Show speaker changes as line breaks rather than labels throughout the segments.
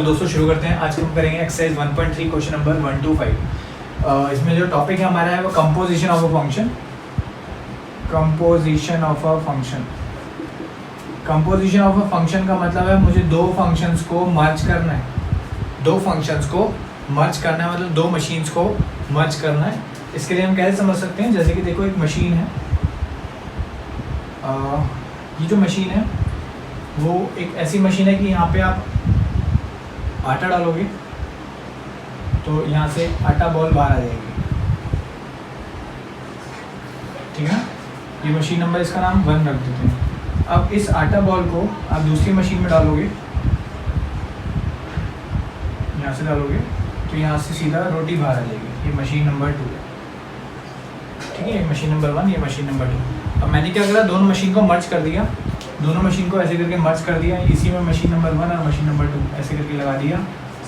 चलो दोस्तों शुरू करते हैं। आज हम करेंगे एक्सरसाइज 1.3 क्वेश्चन नंबर 1 to 5। इसमें जो टॉपिक है हमारा है वो composition of a function. Composition of a function, composition of a function का मतलब है मुझे दो फंक्शंस को मर्ज करना है। दो फंक्शंस को मर्ज करना है मतलब दो मशीन्स को मर्ज करना है। इसके लिए हम कैसे समझ सकते हैं, जैसे कि देखो एक मशीन है, ये जो मशीन है वो एक ऐसी मशीन है कि यहाँ पे आप आटा डालोगे तो यहाँ से आटा बॉल बाहर आ जाएगी, ठीक है। ये मशीन नंबर इसका नाम 1 रख देते हैं। अब इस आटा बॉल को आप दूसरी मशीन में डालोगे, यहाँ से डालोगे तो यहाँ से सीधा रोटी बाहर आ जाएगी। ये मशीन नंबर 2 है, ठीक है। ये मशीन नंबर 1, ये मशीन नंबर 2। अब मैंने क्या करा, दोनों मशीन को मर्ज कर दिया, दोनों मशीन को ऐसे करके मर्ज कर दिया। इसी में मशीन नंबर 1 और मशीन नंबर 2 ऐसे करके लगा दिया।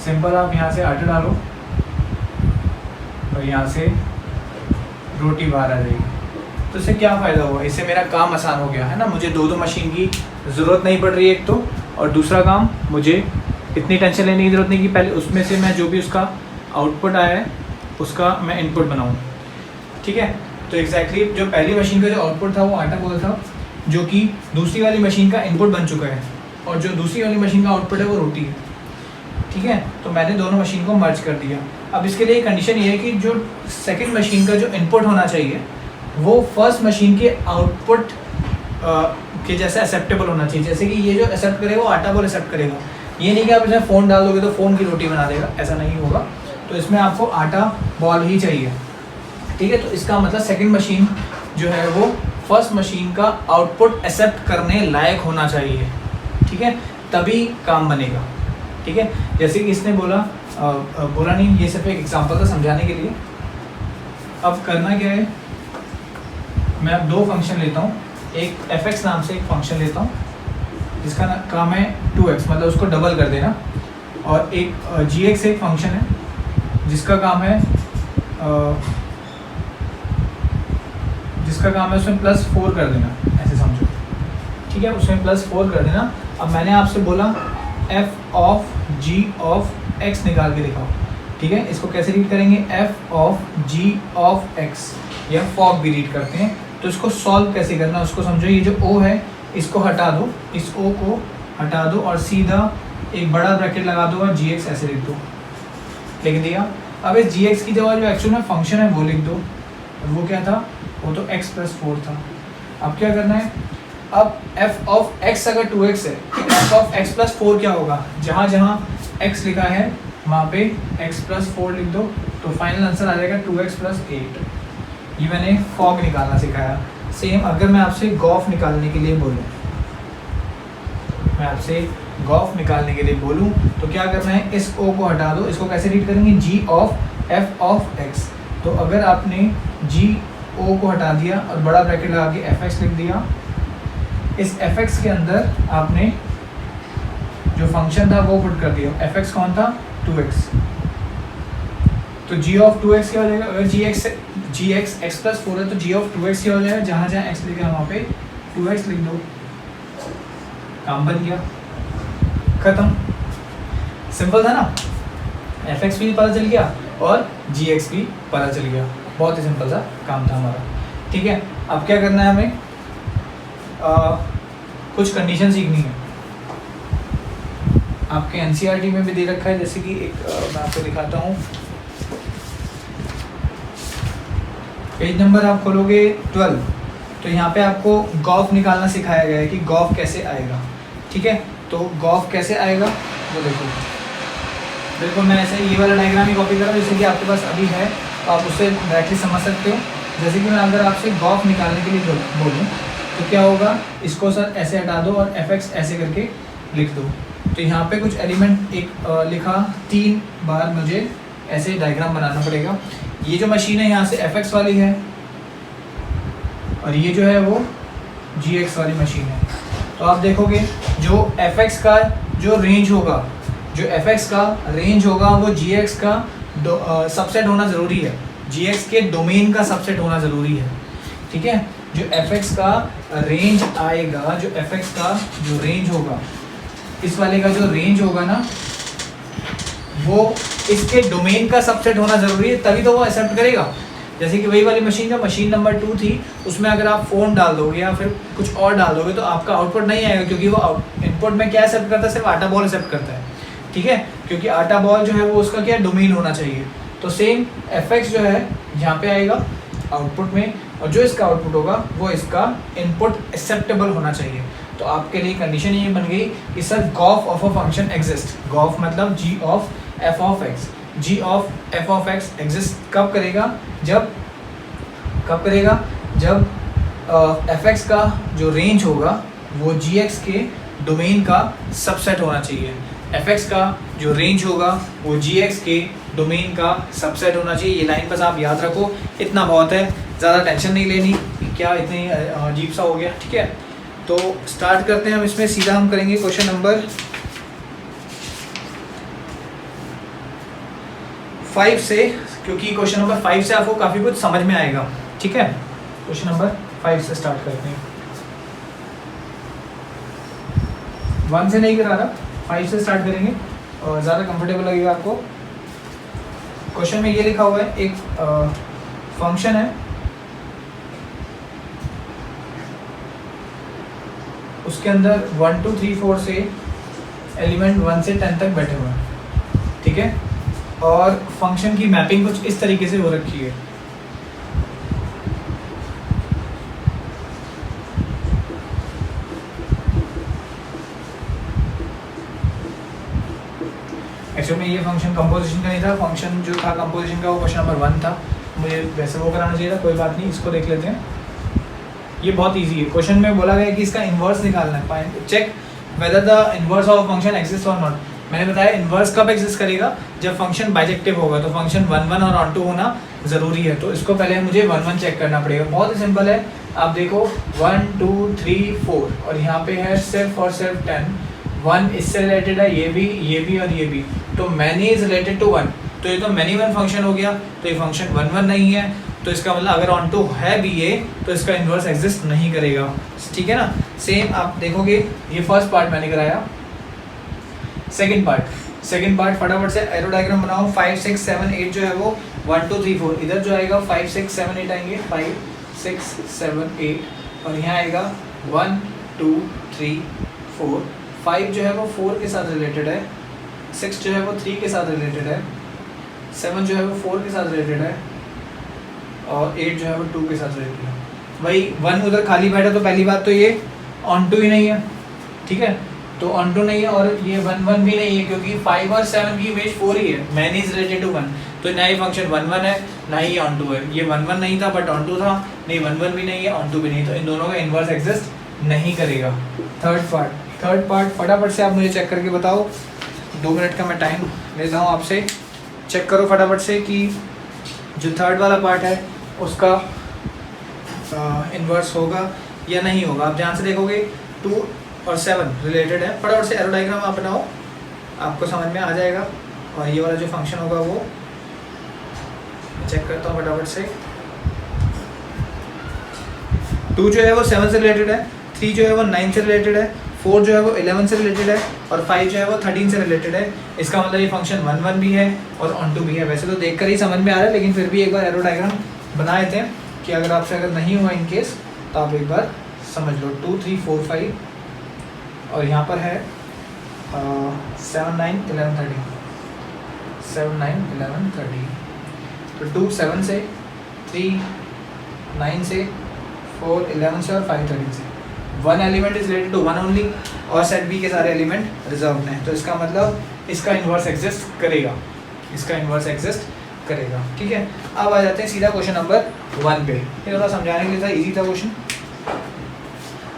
सिंपल, आप यहाँ से आटा डालो और यहाँ से रोटी बाहर आ जाएगी। तो इससे क्या फ़ायदा हुआ, इससे मेरा काम आसान हो गया है ना। मुझे दो मशीन की ज़रूरत नहीं पड़ रही है एक तो, और दूसरा काम मुझे इतनी टेंशन लेने की ज़रूरत नहीं कि पहले उसमें से मैं जो भी उसका आउटपुट आया है उसका मैं इनपुट बनाऊँ, ठीक है। तो एग्जैक्टली जो पहली मशीन का जो आउटपुट था वो आटा बॉल था, जो कि दूसरी वाली मशीन का इनपुट बन चुका है, और जो दूसरी वाली मशीन का आउटपुट है वो रोटी है, ठीक है। तो मैंने दोनों मशीन को मर्ज कर दिया। अब इसके लिए कंडीशन ये है कि जो सेकंड मशीन का जो इनपुट होना चाहिए वो फर्स्ट मशीन के आउटपुट के जैसे एक्सेप्टेबल होना चाहिए। जैसे कि ये जो एक्सेप्ट करेगा वो आटा बॉल एक्सेप्ट करेगा। ये नहीं कि आप इसमें फ़ोन डाल दोगे तो फ़ोन की रोटी बना देगा, ऐसा नहीं होगा। तो इसमें आपको आटा बॉल ही चाहिए, ठीक है। तो इसका मतलब सेकेंड मशीन जो है वो फर्स्ट मशीन का आउटपुट एक्सेप्ट करने लायक होना चाहिए, ठीक है, तभी काम बनेगा, ठीक है। जैसे कि इसने बोला नहीं, ये सिर्फ एक एग्जांपल था समझाने के लिए। अब करना क्या है, मैं अब दो फंक्शन लेता हूँ। एक fx नाम से एक फंक्शन लेता हूँ जिसका काम है 2x, मतलब उसको डबल कर देना, और एक gx एक फंक्शन है जिसका काम है उसमें +4 कर देना, ऐसे समझो, ठीक है। उसमें +4 कर देना। अब मैंने आपसे बोला f of g of x निकाल के दिखाओ, ठीक है। इसको कैसे रीड करेंगे, f of g of x, या फॉग भी रीड करते हैं। तो इसको सॉल्व कैसे करना उसको समझो। ये जो o है इसको हटा दो, इस o को हटा दो और सीधा एक बड़ा ब्रैकेट लगा दो और gx ऐसे लिख दो, लिख दिया। अब इस gx की जगह जो एक्चुअल में फंक्शन है वो लिख दो, वो क्या था, वो तो x + 4 था। अब क्या करना है, अब f ऑफ x अगर 2x है, f ऑफ x + 4 क्या होगा, जहाँ जहाँ x लिखा है वहाँ पे x + 4 लिख दो, तो फाइनल आंसर आ जाएगा 2x + 8। ये मैंने फॉग निकालना सिखाया। सेम अगर मैं आपसे गॉफ निकालने के लिए बोलूँ, तो क्या करना है, इस o को हटा दो, इसको कैसे रीड करेंगे, g of f of x। तो अगर आपने g o को हटा दिया और बड़ा ब्रैकेट लगा के fx लिख दिया, इस fx के अंदर आपने जो फंक्शन था वो पुट कर दिया। fx कौन था, 2x। तो g ऑफ 2x क्या हो जाएगा, अगर gx x + 4 है तो g ऑफ 2x क्या हो जाएगा, जहाँ जहाँ x लिखा है वहाँ पे 2x लिख दो, काम बन गया, खत्म। सिंपल था ना, fx भी पता चल गया और gx भी पता चल गया। बहुत ही सिंपल सा काम था हमारा, ठीक है। अब क्या करना है हमें, कुछ कंडीशन सीखनी है। आपके एनसीईआरटी में भी दे रखा है, जैसे कि एक मैं आपको दिखाता हूँ। पेज नंबर आप खोलोगे 12, तो यहाँ पे आपको गॉफ निकालना सिखाया गया है कि गॉफ कैसे आएगा, ठीक है। तो गॉफ कैसे आएगा वो देखो, बिल्कुल मैं ऐसे ये वाला डायग्राम ही कॉपी कर रहा हूँ, जैसे कि आपके पास अभी है तो आप उससे डायरेक्टली समझ सकते हो। जैसे कि मैं अगर आपसे गॉफ निकालने के लिए बोलूँ तो क्या होगा, इसको सर ऐसे हटा दो और fx ऐसे करके लिख दो। तो यहाँ पे कुछ एलिमेंट एक लिखा, 3 बार मुझे ऐसे डायग्राम बनाना पड़ेगा। ये जो मशीन है यहाँ से fx वाली है और ये जो है वो gx वाली मशीन है। तो आप देखोगे जो fx का जो रेंज होगा, वो gx का सबसेट होना ज़रूरी है, gx के डोमेन का सबसेट होना ज़रूरी है, ठीक है। जो fx का रेंज आएगा, जो fx का जो रेंज होगा, इस वाले का जो रेंज होगा ना वो इसके डोमेन का सबसेट होना ज़रूरी है, तभी तो वो एक्सेप्ट करेगा। जैसे कि वही वाली मशीन जो मशीन नंबर 2 थी, उसमें अगर आप फ़ोन डाल दोगे या फिर कुछ और डाल दोगे तो आपका आउटपुट नहीं आएगा, क्योंकि वो इनपुट में क्या एक्सेप्ट करता है, सिर्फ आटा बॉल एक्सेप्ट करता है, ठीक है, क्योंकि आटा बॉल जो है वो उसका क्या डोमेन होना चाहिए। तो सेम एफ जो है यहाँ पे आएगा आउटपुट में, और जो इसका आउटपुट होगा वो इसका इनपुट एक्सेप्टेबल होना चाहिए। तो आपके लिए कंडीशन ये बन गई कि sir gof of a function exist, gof मतलब g of f of x, g of f of x exist कब करेगा, जब एफ एक्स का जो रेंज होगा वो जी एक्स के डोमेन का सबसेट होना चाहिए। एफ एक्स का जो रेंज होगा वो जी एक्स के डोमेन का सबसेट होना चाहिए। ये लाइन बस आप याद रखो, इतना बहुत है, ज़्यादा टेंशन नहीं लेनी क्या इतनी अजीब सा हो गया, ठीक है। तो स्टार्ट करते हैं हम इसमें, सीधा हम करेंगे क्वेश्चन नंबर 5 से, क्योंकि क्वेश्चन नंबर 5 से आपको काफ़ी कुछ समझ में आएगा, ठीक है। क्वेश्चन नंबर 5 से स्टार्ट करते हैं, 1 से नहीं करा रहा, 5 से स्टार्ट करेंगे और ज़्यादा कंफर्टेबल लगेगा आपको। क्वेश्चन में ये लिखा हुआ है, एक फंक्शन है, उसके अंदर 1 2 3 4 से एलिमेंट 1 से 10 तक बैठे हुए हैं, ठीक है, और फंक्शन की मैपिंग कुछ इस तरीके से हो रखी है। एक्चुअली में ये फंक्शन कंपोजिशन का नहीं था, फंक्शन जो था कंपोजिशन का वो क्वेश्चन नंबर 1 था, मुझे वैसे वो कराना चाहिए था, कोई बात नहीं, इसको देख लेते हैं। ये बहुत इजी है, क्वेश्चन में बोला गया कि इसका इन्वर्स निकालना है, find check whether the inverse of function exist और नॉट। मैंने बताया इन्वर्स कब एग्जिस्ट करेगा, जब फंक्शन बाइजेक्टिव होगा, तो फंक्शन 1 1 और ऑन टू होना ज़रूरी है। तो इसको पहले मुझे 1 1 चेक करना पड़ेगा, बहुत ही सिंपल है। आप देखो 1 2 3 4 और यहाँ पे है सिर्फ और सिर्फ 10, 1 इससे रिलेटेड है, ये भी और ये भी, तो मैनी इज रिलेटेड टू 1, तो ये तो मैनी 1 फंक्शन हो गया, तो ये फंक्शन 1 1 नहीं है, तो इसका मतलब अगर ऑन टू है भी ये, तो इसका इन्वर्स एग्जिस्ट नहीं करेगा, ठीक है ना। सेम आप देखोगे, ये फर्स्ट पार्ट मैंने कराया, सेकंड पार्ट फटाफट से एरो डायग्राम बनाओ। 5 6 7 8 जो है वो 1 2 3 4, इधर जो आएगा 5 6 7 8 आएंगे, 5 6 7 8, और यहाँ आएगा 1 2 3 4। 5 जो है वो 4 के साथ रिलेटेड है, 6 जो है वो 3 के साथ रिलेटेड है, 7 जो है वो 4 के साथ रिलेटेड है, और 8 जो है वो 2 के साथ रिलेटेड है। वही 1 उधर खाली बैठा, तो पहली बात तो ये ऑन टू ही नहीं है, ठीक है, तो ऑन टू नहीं है, और ये 1 1 भी नहीं है, क्योंकि 5 और 7 की इमेज 4 ही है, मैन इज रिलेटेड टू 1, तो ना ही फंक्शन 1 1 है ना ही ऑन टू है। ये 1 1 नहीं था बट ऑन टू था, नहीं 1 1 भी नहीं है ऑन टू भी नहीं, तो इन दोनों का इन्वर्स एग्जिस्ट नहीं करेगा। थर्ड पार्ट फटाफट से आप मुझे चेक करके बताओ, 2 मिनट का मैं टाइम लेता हूँ आपसे, चेक करो फटाफट से कि जो थर्ड वाला पार्ट है उसका इन्वर्स होगा या नहीं होगा। आप ध्यान से देखोगे 2 और 7 रिलेटेड है, फटाफट से एरो डायग्राम आप बनाओ, आपको समझ में आ जाएगा। और ये वाला जो फंक्शन होगा वो चेक करता हूँ फटाफट से, 2 जो है वो 7 से रिलेटेड है, 3 जो है वो 9 से रिलेटेड है, 4 जो है वो 11 से रिलेटेड है, और 5 जो है वो 13 से रिलेटेड है। इसका मतलब ये फंक्शन 1 1 भी है और ऑन टू भी है। वैसे तो देखकर ही समझ में आ रहा है, लेकिन फिर भी एक बार एरो डायग्राम बना देते हैं कि अगर आपसे अगर नहीं हुआ इन केस तो आप एक बार समझ लो। 2 3 4 5 और यहाँ पर है 7 9 11 13, 7 9 11 13, तो 2 7 से, 3 9 से, 4 11 से और 5 13 से। 1 element is related to 1 only, और सेट बी के सारे एलिमेंट रिजर्व में हैं, तो इसका मतलब इसका इन्वर्स एग्जिस्ट करेगा, इसका इन्वर्स एग्जिस्ट करेगा, ठीक है। अब आ जाते हैं सीधा क्वेश्चन नंबर 1 पे। ये थोड़ा समझाने के लिए था, इजी था क्वेश्चन।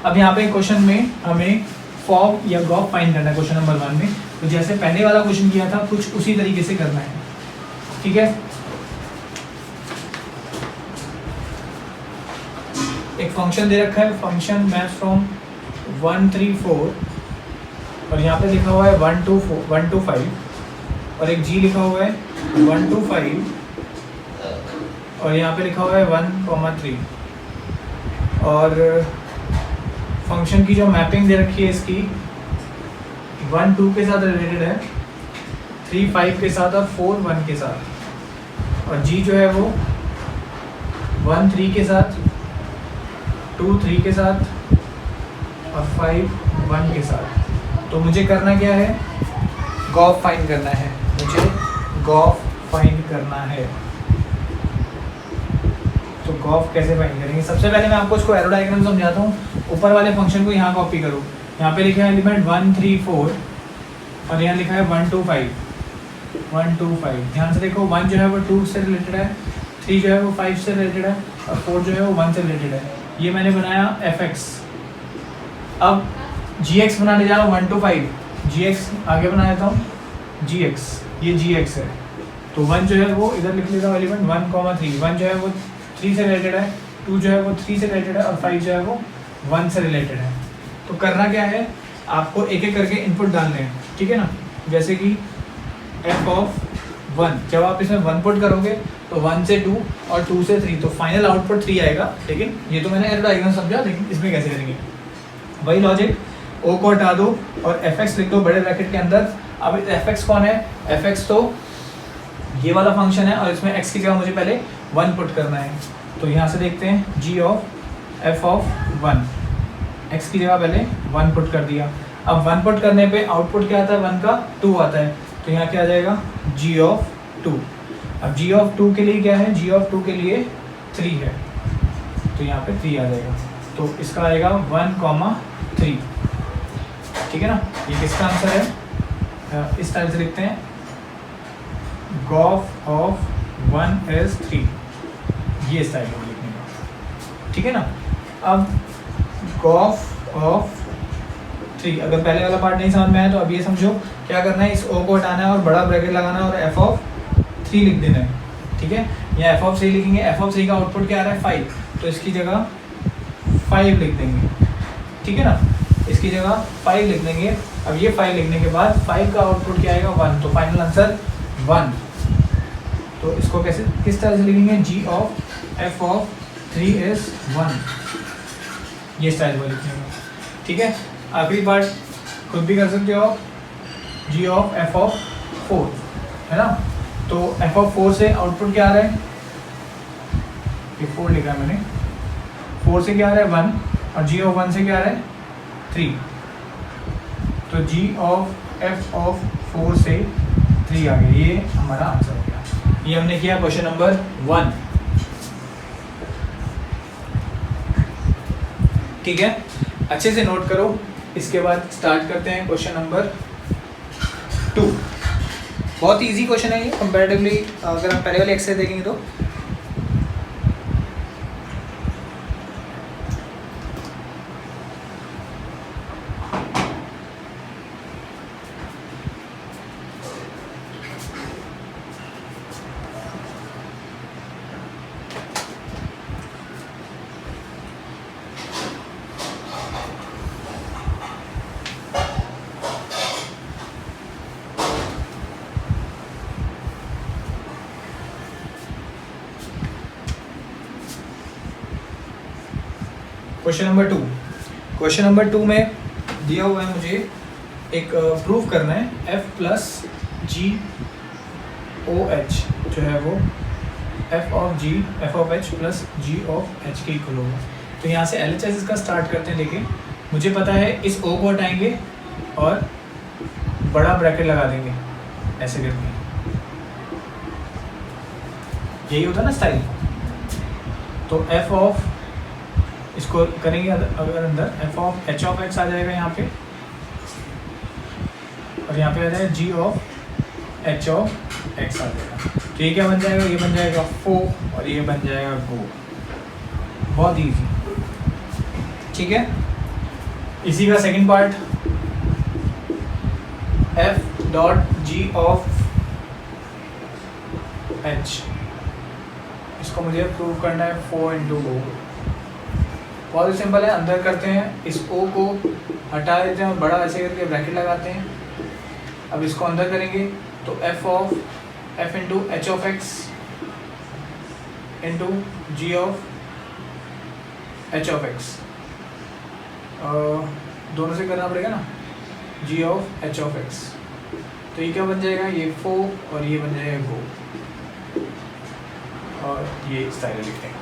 अब यहाँ पे क्वेश्चन में हमें फॉर्म या गॉफ फाइंड करना है क्वेश्चन नंबर 1 में, तो जैसे पहले वाला क्वेश्चन किया था कुछ उसी तरीके से करना है, ठीक है। एक फंक्शन दे रखा है, फंक्शन मैप्स फ्रॉम 1 3 4, और यहाँ पे लिखा हुआ है 1 2 5, और एक जी लिखा हुआ है 1 2 5, और यहाँ पे लिखा हुआ है 1 3, और फंक्शन की जो मैपिंग दे रखी है इसकी 1 2 के साथ रिलेटेड है, 3 5 के साथ और 4 1 के साथ, और g जो है वो 1 3 के साथ, 2 3 के साथ और 5 1 के साथ। तो मुझे करना क्या है, गॉफ फाइंड करना है, मुझे गॉफ फाइंड करना है। तो गॉफ कैसे फाइंड करेंगे, सबसे पहले मैं आपको इसको एरो डायग्राम समझाता हूँ। ऊपर वाले फंक्शन को यहाँ कॉपी करो, यहाँ पे लिखा है एलिमेंट 1 3 4 और यहाँ लिखा है 1 2 5 1 2 5। ध्यान से देखो, 1 जो है वो 2 से रिलेटेड है, 3 जो है वो 5 से रिलेटेड है और 4 जो है वो 1 से रिलेटेड है। ये मैंने बनाया fx। अब gx बनाने जा रहा हूँ 1 2 5, gx आगे बना देता हूँ gx, ये gx है। तो 1 जो है वो इधर लिख लेता हूँ एलिमेंट 1 3, 1 जो है वो 3 से रिलेटेड है, 2 जो है वो 3 से रिलेटेड है और 5 जो है वो 1 से रिलेटेड है। तो करना क्या है, आपको एक एक करके इनपुट डालने हैं, ठीक है ना। जैसे कि f ऑफ 1, जब आप इसमें 1 पुट करोगे तो 1 से 2 और 2 से 3, तो फाइनल आउटपुट 3 आएगा। लेकिन ये तो मैंने एरो डायग्राम समझा, लेकिन इसमें कैसे करेंगे, वही लॉजिक, o को हटा दो और fx लिख दो बड़े ब्रैकेट के अंदर। अब fx कौन है, fx तो ये वाला फंक्शन है और इसमें x की जगह मुझे पहले 1 पुट करना है। तो यहाँ से देखते हैं g of f of 1, x की जगह पहले 1 पुट कर दिया। अब 1 पुट करने पे आउटपुट क्या आता है, 1 का 2 आता है, तो यहाँ क्या आ जाएगा g ऑफ 2। अब g ऑफ 2 के लिए क्या है, g ऑफ 2 के लिए 3 है, तो यहाँ पे 3 आ जाएगा। तो इसका आएगा 1 3, ठीक है ना। ये किसका आंसर है, इस टाइप से लिखते हैं, गॉफ ऑफ 1 is 3, ये स्टाइल में लिखने का, ठीक है ना। अब गॉफ ऑफ 3, अगर पहले वाला पार्ट नहीं समझ में आया तो अब ये समझो क्या करना है, इस o को हटाना है और बड़ा ब्रैकेट लगाना है और f ऑफ 3 लिख देना है, ठीक है। यहाँ f ऑफ 3 लिखेंगे, f ऑफ 3 का आउटपुट क्या आ रहा है 5, तो इसकी जगह 5 लिख देंगे, ठीक है ना, इसकी जगह 5 लिख देंगे। अब ये 5 लिखने के बाद 5 का आउटपुट क्या आएगा 1, तो फाइनल आंसर 1। तो इसको कैसे किस तरह से लिखेंगे, g of f of 3 is 1, ये स्टाइल में लिखेंगे, ठीक है। आखिरी पार्ट खुद भी कर सकते हो आप, g ऑफ f ऑफ 4 है ना। तो f ऑफ 4 से आउटपुट क्या आ रहा है, ये 4 लिखा है मैंने, 4 से क्या आ रहा है 1 और g ऑफ 1 से क्या आ रहा है 3, तो g ऑफ f ऑफ 4 से 3 आ गया, ये हमारा आंसर हो गया। ये हमने किया क्वेश्चन नंबर 1, ठीक है। अच्छे से नोट करो, इसके बाद स्टार्ट करते हैं क्वेश्चन नंबर 2। बहुत इजी क्वेश्चन है ये कंपैरेटिवली, अगर हम पहले वाले एक्सरसाइज देखेंगे तो। क्वेश्चन नंबर 2 में दिया हुआ है मुझे एक प्रूफ करना है, f प्लस जी ओ एच जो है वो f of h plus g of h के इक्वल होगा। तो यहाँ से LHS इसका स्टार्ट करते हैं। देखिए मुझे पता है इस o को हटाएंगे और बड़ा ब्रैकेट लगा देंगे ऐसे करके, यही होता है ना स्टाइल। तो f ऑफ, इसको करेंगे अगर अंदर, f of h of x आ जाएगा यहाँ पे, और यहाँ पे आ जाएगा g of h of x आ जाएगा। तो ये क्या बन जाएगा, ये बन जाएगा 4 और ये बन जाएगा go। बहुत इजी, ठीक है। इसी का second part, f dot g of h, इसको मुझे प्रूव करना है 4 इंटू go। बहुत ही सिंपल है, अंदर करते हैं, इस o को हटा देते हैं और बड़ा ऐसे करके ब्रैकेट लगाते हैं। अब इसको अंदर करेंगे तो f into h of x into g of h of x, दोनों से करना पड़ेगा ना, g of h of x तो ये क्या बन जाएगा, ये फो और ये बन जाएगा गो, और ये इस तरह लिखते हैं।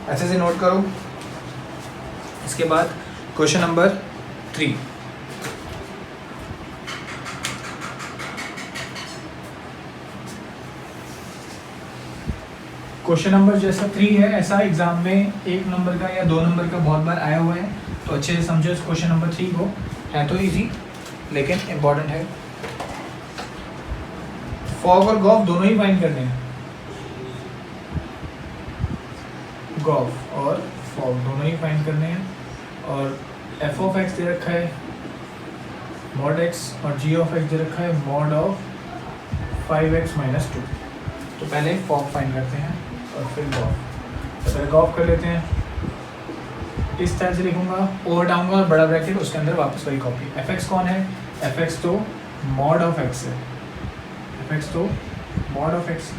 अच्छे से नोट करो। इसके बाद क्वेश्चन नंबर 3। क्वेश्चन नंबर जैसा 3 है ऐसा एग्जाम में 1 नंबर का या 2 नंबर का बहुत बार आया हुआ है, तो अच्छे से समझो इस क्वेश्चन नंबर 3 को। है तो इजी लेकिन इम्पॉर्टेंट है। फॉग और गॉफ दोनों ही फाइंड करने हैं। गॉफ और फॉग दोनों ही फाइंड करने हैं, और एफ ऑफ एक्स दे रखा है मॉड एक्स, और जी ऑफ एक्स दे रखा है मॉड ऑफ 5x - 2। तो पहले फॉग फाइंड करते हैं और फिर गॉफ। तो पहले गॉफ कर लेते हैं। इस तरह से लिखूंगा, ओ हटाऊंगा और बड़ा ब्रैकेट, उसके अंदर वापस वही कॉपी। एफ एक्स कौन है, एफ एक्स तो मॉड ऑफ एक्स है, एफ एक्स तो mod of x.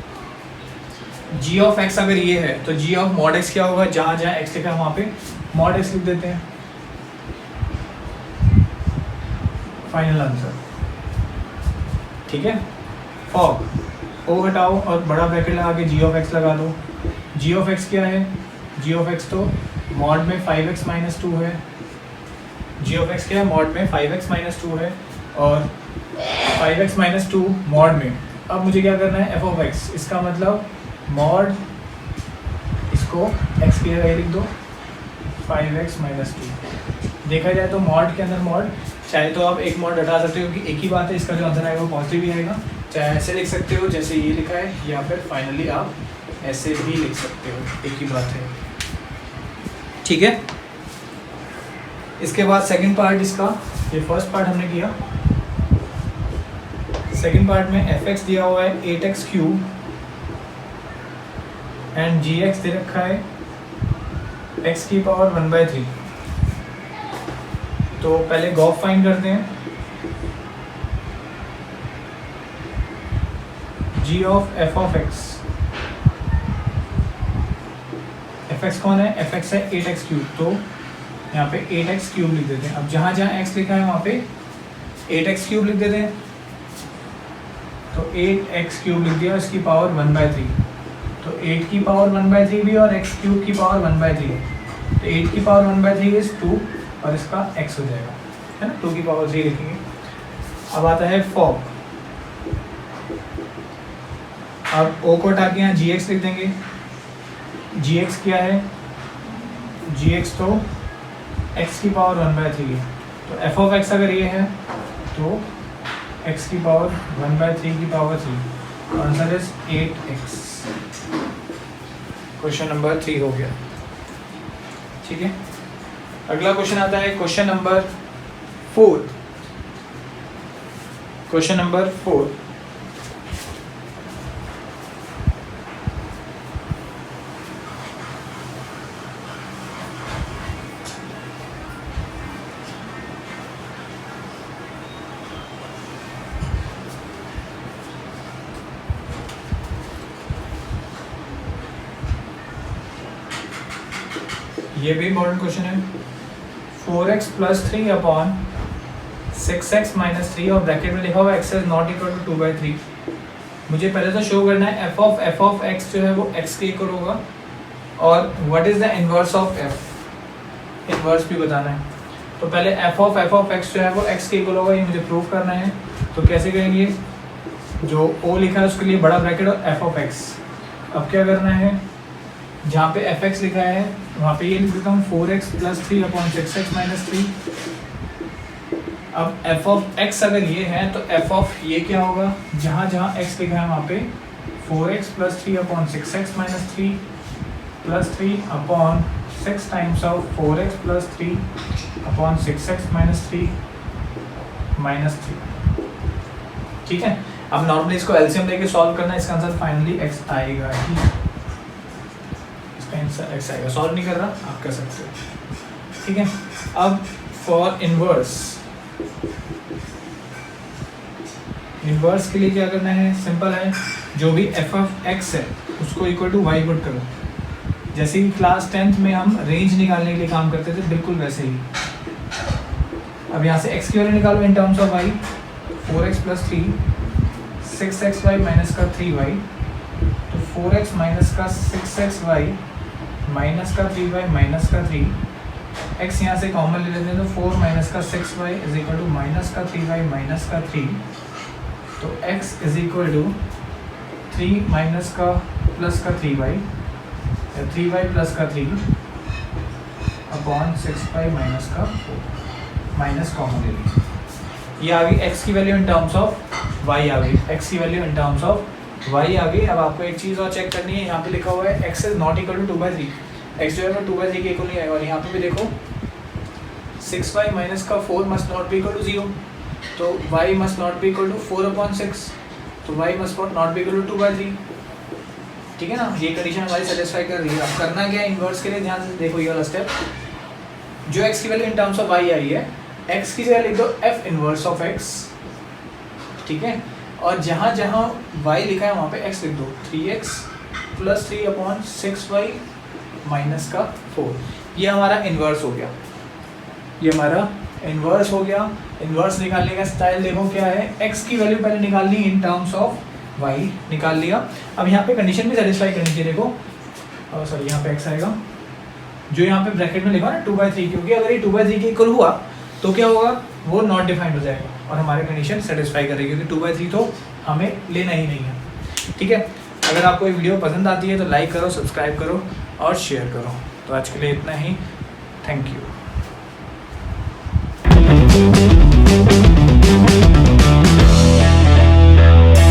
G of x अगर ये है तो जी ऑफ मॉड एक्स क्या होगा, जहाँ जहाँ एक्स लिखा है वहाँ पे मॉड एक्स लिख देते हैं। फाइनल आंसर, ठीक है। फॉग, ओ हटाओ और बड़ा ब्रैकेट लगा के जी ऑफ एक्स लगा दो। जी ऑफ एक्स क्या है, जी ऑफ एक्स तो मॉड में 5x - 2 है। जी ऑफ एक्स क्या है, मॉड में 5x - 2 है, और 5x - 2 मॉड में। अब मुझे क्या करना है, एफ ऑफ एक्स, इसका मतलब मॉड, इसको x की जगह लिख दो 5x - 2। देखा जाए तो मॉड के अंदर मॉड, चाहे तो आप एक मॉड हटा सकते हो क्योंकि एक ही बात है, इसका जो आंसर आएगा वो पॉजिटिव ही आएगा। चाहे ऐसे लिख सकते हो जैसे ये लिखा है, या फिर फाइनली आप ऐसे भी लिख सकते हो, एक ही बात है, ठीक है। इसके बाद सेकंड पार्ट इसका, ये फर्स्ट पार्ट हमने किया। सेकंड पार्ट में एफ एक्स दिया हुआ है 8x³ एंड जी एक्स दे रखा है x⁻⁴। तो पहले गॉफ फाइंड करते हैं। G of f of x, f x कौन है, एफ एक्स है 8x³, तो यहाँ पे 8x³ लिख देते हैं। अब जहाँ जहाँ x लिखा है वहाँ पे 8x³ लिख देते हैं। तो 8x³ लिख दिया, इसकी पावर 1/3। तो 8 की पावर 1/3 भी और x³ की पावर 1/3। तो 8 की पावर 1/3 इज 2 और इसका x हो जाएगा, है ना, 2 की पावर 3 लिखेंगे। अब आता है फॉग। अब o को हटा के यहाँ gx लिख देंगे। gx क्या है, gx तो x की पावर 1/3 है। तो f ऑफ x अगर ये है तो x की पावर 1/3 की power 3, answer is 8x। Question number 3 हो गया, ठीक है। अगला क्वेश्चन आता है क्वेश्चन नंबर 4। क्वेश्चन नंबर 4, ये भी इम्पोर्टेंट क्वेश्चन है। 4x + 3 / 6x - 3 और ब्रैकेट में लिखा हुआ x is not equal to 2/3। मुझे पहले तो शो करना है f ऑफ x जो है वो x के इक्वल होगा, और what is the inverse of f, inverse भी बताना है। तो पहले f ऑफ x जो है वो x के इक्वल होगा, ये मुझे प्रूव करना है। तो कैसे करेंगे, जो o लिखा है उसके लिए बड़ा ब्रैकेट और f ऑफ x। अब क्या करना है, जहाँ पे एफ एक्स लिखा है वहाँ पे ये लिख देता हूँ 4x + 3 / 6x - 3। अब एफ ऑफ एक्स अगर ये है तो एफ ऑफ ये क्या होगा, जहाँ जहाँ x लिखा है वहाँ पे 4x + 3 / 6x - 3 + 3 / 6 times of 4x + 3 / 6x - 3 -3, ठीक है। अब नॉर्मली इसको एलसीएम लेके सॉल्व करना है, इसका आंसर फाइनली x आएगा ही, x आएगा। सॉल्व नहीं कर रहा, आप कर सकते हो, ठीक है। अब फॉर इनवर्स, इनवर्स के लिए क्या करना है, सिंपल है। जो भी एफ ऑफ एक्स है उसको इक्वल टू वाई पुट करो। जैसे कि क्लास 10th में हम रेंज निकालने के लिए काम करते थे, बिल्कुल वैसे ही। अब यहाँ से एक्स की वैल्यू निकालो in terms of y. 4x plus 3 6xy minus का 3y, तो 4x माइनस का 6xy माइनस का 3y माइनस का 3, x यहाँ से कॉमन ले लेते हैं तो 4 माइनस का 6y is equal to minus का 3y माइनस का 3, तो x is equal to 3 minus का प्लस का 3y या 3y प्लस का 3 अपॉन 6y माइनस का 4, माइनस कॉमन ले लीजिए। ये आ गई x की value in terms of y आ गई, x की value in terms of y आ गई। अब आपको एक चीज़ और चेक करनी है, यहाँ पे लिखा हुआ है x is not equal to 2/3, x जो है वो 2/3 के इक्वल नहीं आएगा। और यहाँ पे भी देखो 6y माइनस का 4 must not be equal to 0, तो y must not be equal to 4/6, तो y must not be equal to 2/3। ठीक है ना, ये कंडीशन हमारी सेटिस्फाई कर रही है। अब करना क्या है इन्वर्स के लिए, ध्यान से देखो ये वाला स्टेप, जो x की value in terms of y आई है, x की जगह लिख दो f इनवर्स ऑफ x, ठीक है, और जहाँ जहाँ y लिखा है वहाँ पे x लिख दो, 3x plus 3 upon 6y minus का 4, ये हमारा इन्वर्स हो गया, ये हमारा इन्वर्स हो गया। इन्वर्स निकालने का स्टाइल देखो क्या है, x की वैल्यू पहले निकालनी इन टर्म्स ऑफ y, निकाल लिया। अब यहाँ पे कंडीशन भी सेटिस्फाई करनी चाहिए, देखो सॉरी यहाँ पे x आएगा, जो यहाँ पे ब्रैकेट में लिखा ना 2/3, क्योंकि अगर ये 2/3 के इक्वल हुआ तो क्या होगा, वो नॉट डिफाइंड हो जाएगा और हमारी कंडीशन सेटिस्फाई करेगी, क्योंकि 2/3 तो हमें लेना ही नहीं है। ठीक है, अगर आपको ये वीडियो पसंद आती है तो लाइक करो, सब्सक्राइब करो और शेयर करो। तो आज के लिए इतना ही, थैंक यू।